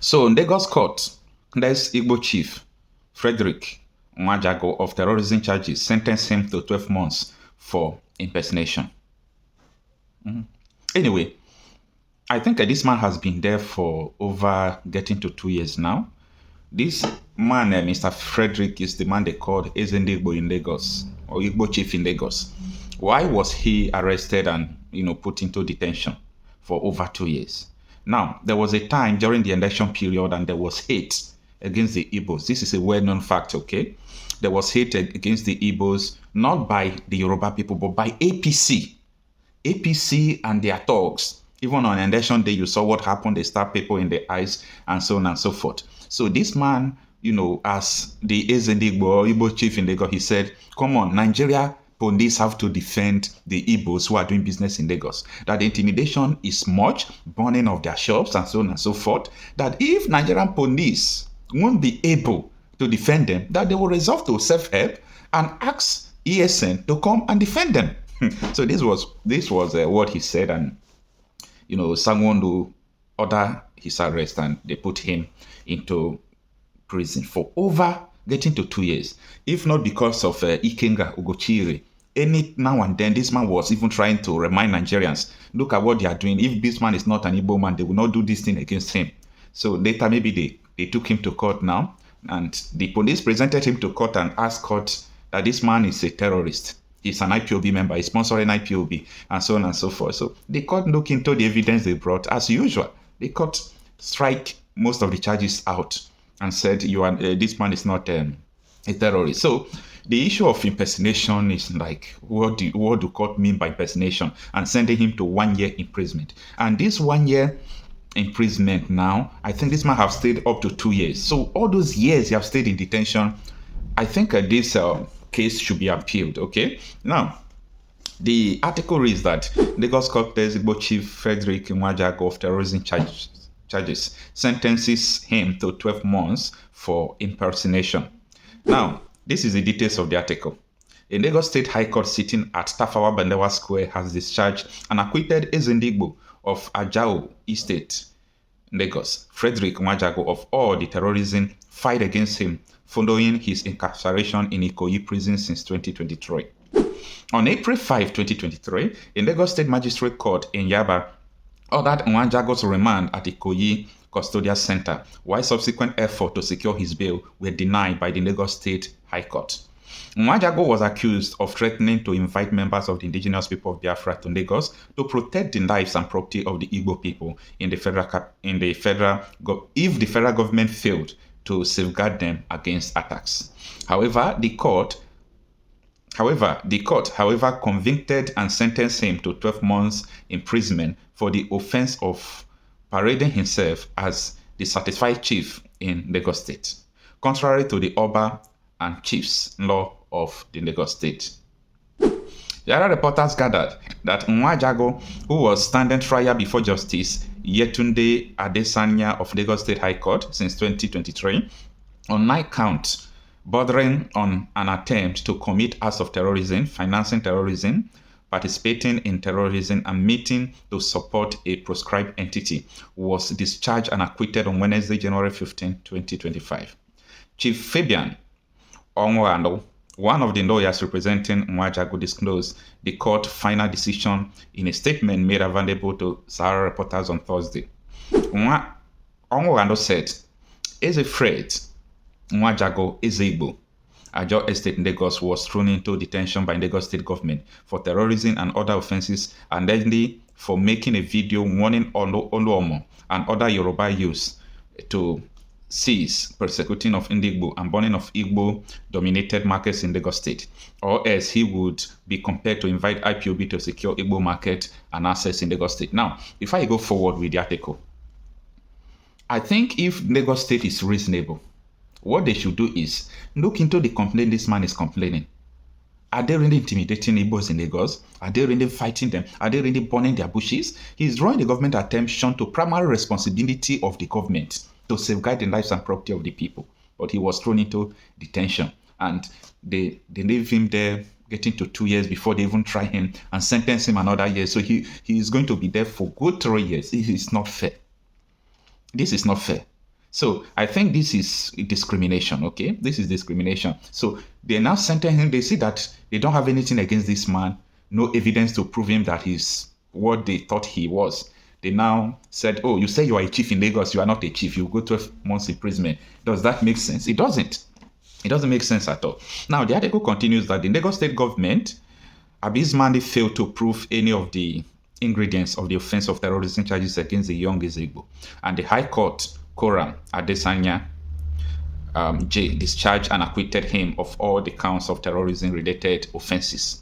So Lagos court, there's Igbo chief Frederick Nwajagu of terrorism charges sentenced him to 12 months for impersonation. Anyway, I think this man has been there for over getting to 2 years now. This man, Mr. Frederick, is the man they called Ezende Igbo in Lagos, or Igbo chief in Lagos. Why was he arrested and put into detention for over 2 years? Now, there was a time during the election period and there was hate against the Igbos. This is a well-known fact, okay? There was hate against the Igbos, not by the Yoruba people, but by APC. APC and their thugs. Even on election day, you saw what happened. They stabbed people in the eyes and so on and so forth. So this man, as the Ezende Igbo chief in Lagos, he said, come on, Nigeria police have to defend the Igbos who are doing business in Lagos. That the intimidation is much, burning of their shops and so on and so forth. That if Nigerian police won't be able to defend them, that they will resort to self-help and ask ESN to come and defend them. So this was what he said, and someone who ordered his arrest and they put him into prison for over getting to 2 years. If not because of Ikenga Ugochiri, any now and then this man was even trying to remind Nigerians, look at what they are doing. If this man is not an Igbo man, they will not do this thing against him. So later maybe they took him to court now, and the police presented him to court and asked court that this man is a terrorist. He's an IPOB member, he's sponsoring IPOB, and so on and so forth. So the court looked into the evidence they brought. As usual, the court strike most of the charges out and said this man is not a terrorist. So the issue of impersonation is like, what do court mean by impersonation? And sending him to 1 year imprisonment. And this 1 year imprisonment now, I think this man have stayed up to 2 years. So all those years he have stayed in detention, I think this case should be appealed. Okay, now the article reads that Lagos Court Igbo Chief Frederick Nwajagu of terrorism charges sentences him to 12 months for impersonation. Now, this is the details of the article. A Lagos State High Court sitting at Tafawa Balewa Square has discharged and acquitted Ezende Igbo of Ajao Estate, Lagos, Frederick Nwajagu, of all the terrorism fight against him following his incarceration in Ikoyi prison since 2023. On April 5, 2023, a Lagos State Magistrate Court in Yaba ordered Nwajagu's remand at Ikoyi Custodial Center, while subsequent efforts to secure his bail were denied by the Lagos State High Court. Nwajagu was accused of threatening to invite members of the indigenous people of Biafra to Lagos to protect the lives and property of the Igbo people if the federal government failed to safeguard them against attacks. However, the court convicted and sentenced him to 12 months imprisonment for the offense of parading himself as the certified chief in Lagos State, contrary to the Oba and Chiefs law of the Lagos State. Yara reporters gathered that Nwajagu, who was standing trial before Justice Yetunde Adesanya of Lagos State High Court since 2023, on 9 counts bordering on an attempt to commit acts of terrorism, financing terrorism, participating in terrorism, and meeting to support a proscribed entity, was discharged and acquitted on Wednesday, January 15, 2025. Chief Fabian Onwando, one of the lawyers representing Nwajagu, disclosed the court final decision in a statement made available to Sahara reporters on Thursday. Onwando said, "Is afraid Nwajagu is Igbo. Ajao Estate in Lagos was thrown into detention by Lagos State government for terrorism and other offenses, and allegedly for making a video warning Oluomo and other Yoruba youths to cease persecuting of Igbo and burning of Igbo-dominated markets in Lagos State, or else he would be compelled to invite IPOB to secure Igbo market and access in Lagos State." Now, before I go forward with the article, I think if Lagos State is reasonable, what they should do is look into the complaint this man is complaining. Are they really intimidating Igbos in Lagos? Are they really fighting them? Are they really burning their bushes? He's drawing the government attention to primary responsibility of the government to safeguard the lives and property of the people. But he was thrown into detention, and they leave him there getting to 2 years before they even try him and sentence him another year. So he is going to be there for good 3 years. This is not fair. This is not fair. So I think this is discrimination, okay? This is discrimination. So they now sentence him. They see that they don't have anything against this man, no evidence to prove him that he's what they thought he was. They now said, oh, you say you are a chief in Lagos, you are not a chief, you go 12 months imprisonment. Does that make sense? It doesn't. It doesn't make sense at all. Now, the article continues that the Lagos state government abysmally failed to prove any of the ingredients of the offense of terrorism charges against the young Igbo. And the High Court, Koram Adesanya J, discharged and acquitted him of all the counts of terrorism-related offenses.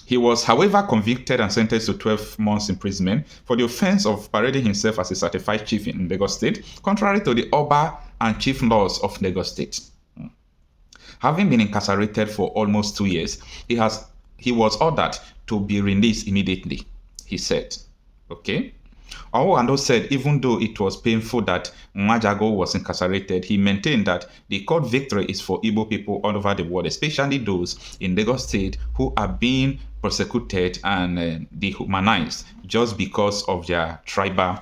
He was, however, convicted and sentenced to 12 months imprisonment for the offense of parading himself as a certified chief in Lagos State, contrary to the Oba and chief laws of Lagos State. Having been incarcerated for almost 2 years, he was ordered to be released immediately, he said. Okay? Owando said even though it was painful that Nwajagu was incarcerated, he maintained that the court victory is for Igbo people all over the world, especially those in Lagos State who are being persecuted and dehumanized just because of their tribal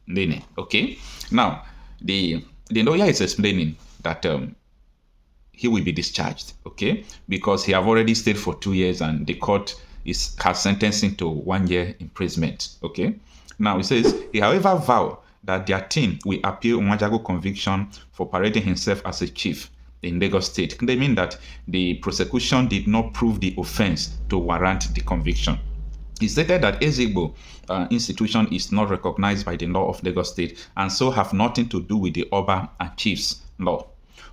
lineage. Okay? Now, the lawyer is explaining that he will be discharged, okay? Because he have already stayed for 2 years and the court has sentenced him to 1 year imprisonment, okay? Now, it says, he however vowed that their team will appeal Nwajagu conviction for parading himself as a chief in Lagos State, claiming that the prosecution did not prove the offense to warrant the conviction. He stated that Ezigbo institution is not recognized by the law of Lagos State and so have nothing to do with the Oba and Chiefs law.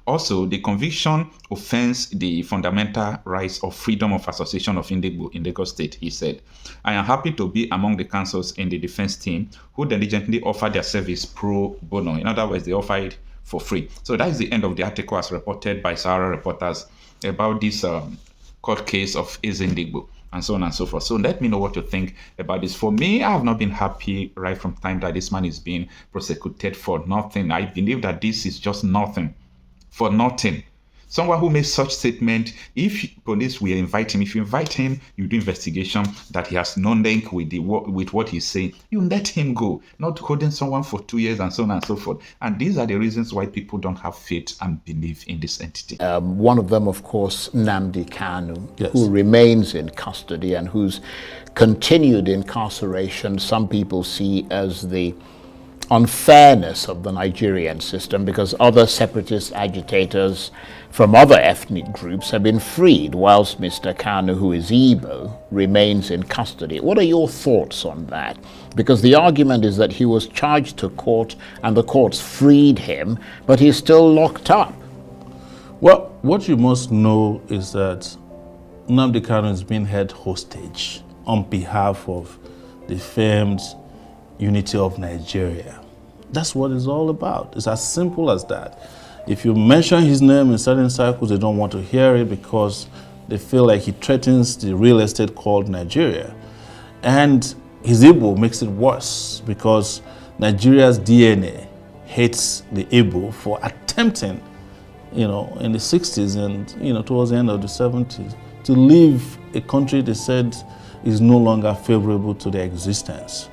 Also, the conviction offends the fundamental rights of freedom of association of Igbo in Lagos State, he said. I am happy to be among the counsels in the defense team who diligently offer their service pro bono. In other words, they offer it for free. So that is the end of the article as reported by Sowore reporters about this court case of Igbo and so on and so forth. So let me know what you think about this. For me, I have not been happy right from time that this man is being prosecuted for nothing. I believe that this is just nothing. For nothing. Someone who makes such statement, if police will invite him, if you invite him, you do investigation that he has no link with what he's saying, you let him go, not holding someone for 2 years and so on and so forth. And these are the reasons why people don't have faith and belief in this entity. One of them, of course, Nnamdi Kanu, yes, who remains in custody and whose continued incarceration some people see as the unfairness of the Nigerian system, because other separatist agitators from other ethnic groups have been freed, whilst Mr. Kanu, who is Igbo, remains in custody. What are your thoughts on that? Because the argument is that he was charged to court and the courts freed him, but he's still locked up. Well, what you must know is that Nnamdi Kanu is being held hostage on behalf of the famed unity of Nigeria. That's what it's all about. It's as simple as that. If you mention his name in certain circles, they don't want to hear it because they feel like he threatens the real estate called Nigeria. And his Igbo makes it worse because Nigeria's DNA hates the Igbo for attempting, in the 60s and, towards the end of the 70s, to leave a country they said is no longer favorable to their existence.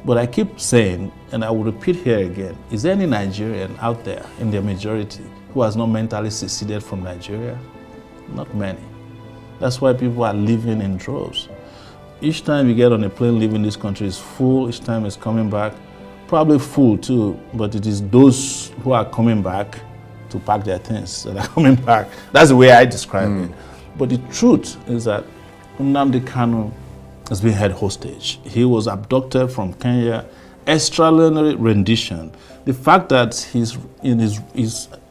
But I keep saying, and I will repeat here again, is there any Nigerian out there in their majority who has not mentally seceded from Nigeria? Not many. That's why people are living in droves. Each time you get on a plane leaving this country is full, each time it's coming back, probably full too, but it is those who are coming back to pack their things that are coming back. That's the way I describe it. But the truth is that Nnamdi Kanu has been held hostage. He was abducted from Kenya, extraordinary rendition. The fact that he's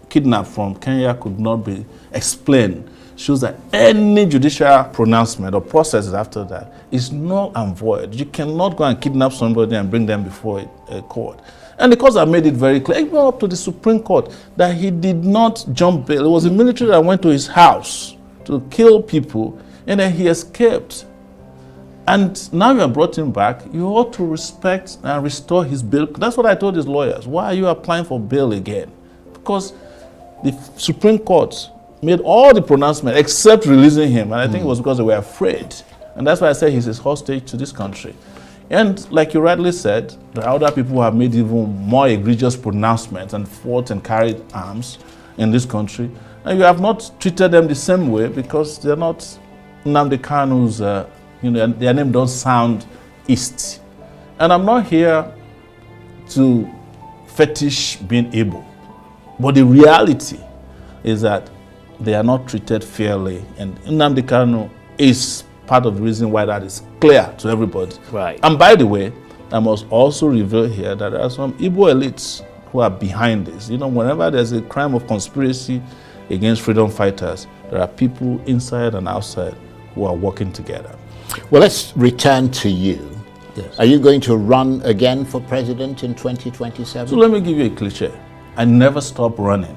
kidnapped from Kenya could not be explained shows that any judicial pronouncement or processes after that is null and void. You cannot go and kidnap somebody and bring them before a court. And the courts have made it very clear, even up to the Supreme Court, that he did not jump bail. It was the military that went to his house to kill people, and then he escaped. And now you have brought him back, you ought to respect and restore his bail. That's what I told his lawyers. Why are you applying for bail again? Because the Supreme Court made all the pronouncements except releasing him. And I think it was because they were afraid. And that's why I say he's a hostage to this country. And like you rightly said, there are other people who have made even more egregious pronouncements and fought and carried arms in this country. And you have not treated them the same way because they're not Nnamdi Kanu's, their name don't sound East. And I'm not here to fetish being Igbo, but the reality is that they are not treated fairly, and Nnamdi Kanu is part of the reason why that is clear to everybody. Right. And by the way, I must also reveal here that there are some Igbo elites who are behind this. Whenever there's a crime of conspiracy against freedom fighters, there are people inside and outside who are working together. Well, let's return to you. Yes. Are you going to run again for president in 2027? So let me give you a cliche. I never stop running,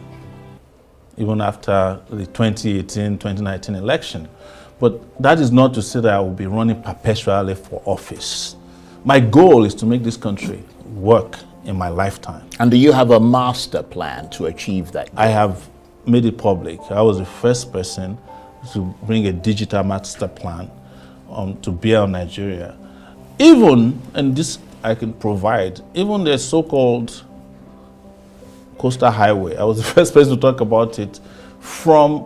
even after the 2018-2019 election. But that is not to say that I will be running perpetually for office. My goal is to make this country work in my lifetime. And do you have a master plan to achieve that goal? I have made it public. I was the first person to bring a digital master plan to bear on Nigeria. Even, and this I can provide, even the so-called coastal highway. I was the first person to talk about it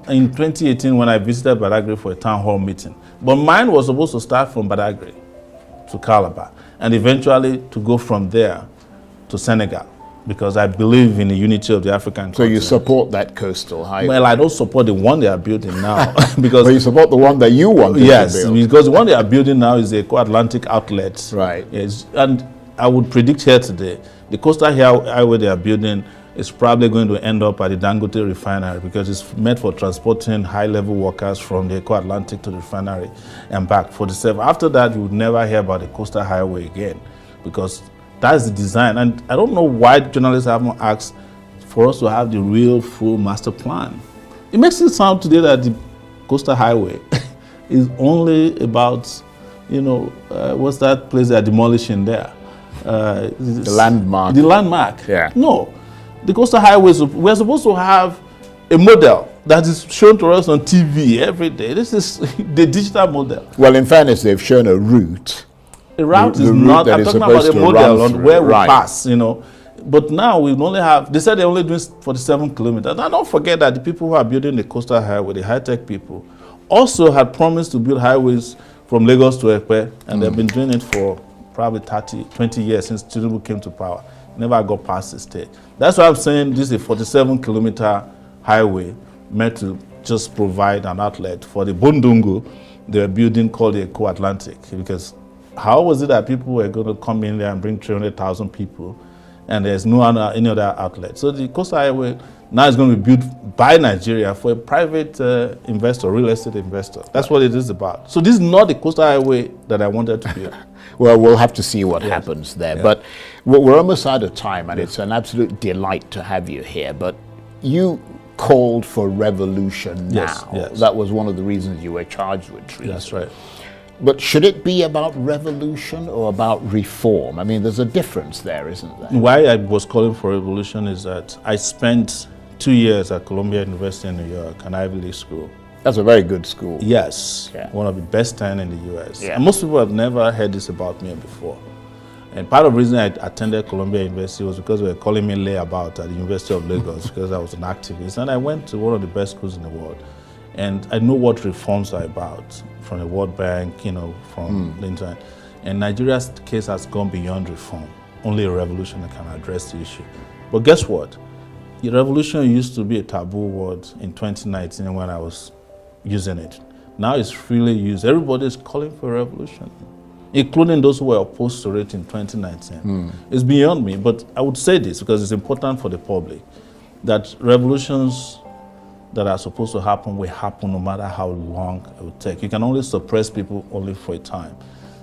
in 2018 when I visited Badagry for a town hall meeting. But mine was supposed to start from Badagry to Calabar and eventually to go from there to Senegal, because I believe in the unity of the African continent. So you support that coastal highway? Well, I don't support the one they are building now. because But you support the one that you want to build? Yes, because the one they are building now is a co-Atlantic outlet. Right. Yes, and I would predict here today, the coastal highway they are building is probably going to end up at the Dangote refinery because it's meant for transporting high-level workers from the Atlantic to the refinery and back. After that, you would never hear about the coastal highway again because that's the design. And I don't know why journalists haven't asked for us to have the real full master plan. It makes it sound today that the coastal highway is only about, what's that place they're demolishing there? The landmark. The landmark. Yeah. No. The coastal highways, we're supposed to have a model that is shown to us on TV every day. This is the digital model. Well, in fairness, they've shown a route. A route the is route not, that I'm is talking about a supposed to model run on through. where we Right. pass, But now we only have, they said they're only doing 47 kilometers. Now don't forget that the people who are building the coastal highway, the high-tech people, also had promised to build highways from Lagos to Ekpa, and they've been doing it for probably 20 years since Tinubu came to power. Never got past the stage. That's why I'm saying this is a 47-kilometer highway meant to just provide an outlet for the Bundungu they're building called the Co-Atlantic. Because how was it that people were going to come in there and bring 300,000 people and there's any other outlet? So the coastal highway now is going to be built by Nigeria for a private investor, real estate investor. That's what it is about. So this is not the coastal highway that I wanted to build. Well, we'll have to see what happens there. Yeah. But we're almost out of time, and it's an absolute delight to have you here. But you called for revolution now. Yes. That was one of the reasons you were charged with treason. That's right. But should it be about revolution or about reform? I mean, there's a difference there, isn't there? Why I was calling for revolution is that I spent 2 years at Columbia University in New York, an Ivy League school. That's a very good school. Yes, Yeah. one of the best 10 in the US. Yeah. And most people have never heard this about me before. And part of the reason I attended Columbia University was because they were calling me layabout at the University of Lagos because I was an activist. And I went to one of the best schools in the world. And I know what reforms are about from the World Bank, from the internet. And Nigeria's case has gone beyond reform. Only a revolution can address the issue. But guess what? The revolution used to be a taboo word in 2019 when I was using it. Now it's freely used. Everybody is calling for a revolution, including those who were opposed to it in 2019. It's beyond me, but I would say this because it's important for the public, that revolutions that are supposed to happen will happen no matter how long it will take. You can only suppress people only for a time.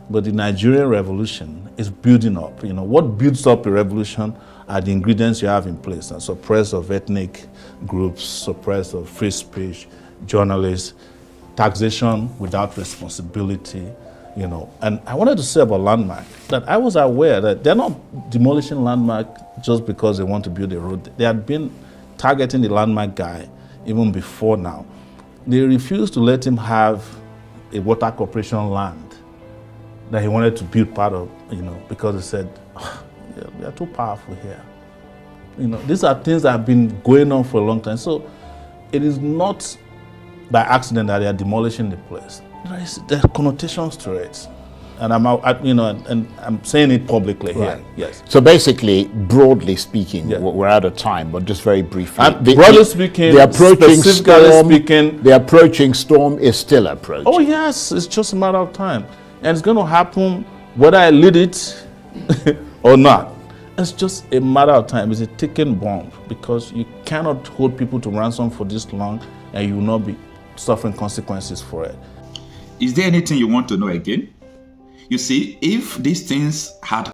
But the Nigerian revolution is building up. What builds up a revolution are the ingredients you have in place. And suppress of ethnic groups, suppress of free speech, journalists, taxation without responsibility, And I wanted to say about landmark that I was aware that they're not demolishing landmark just because they want to build a road. They had been targeting the landmark guy even before now. They refused to let him have a water corporation land that he wanted to build part of, because he said, yeah, we are too powerful here. These are things that have been going on for a long time. So it is not by accident that they are demolishing the place. There are connotations to it. And I'm saying it publicly here. Right. Yes. So basically, broadly speaking, Yeah. we're out of time, but just very briefly. Broadly speaking, the approaching storm is still approaching. Oh yes, it's just a matter of time. And it's going to happen whether I lead it or not. It's just a matter of time. It's a ticking bomb, because you cannot hold people to ransom for this long and you will not be suffering consequences for it. Is there anything you want to know again? You see, if these things had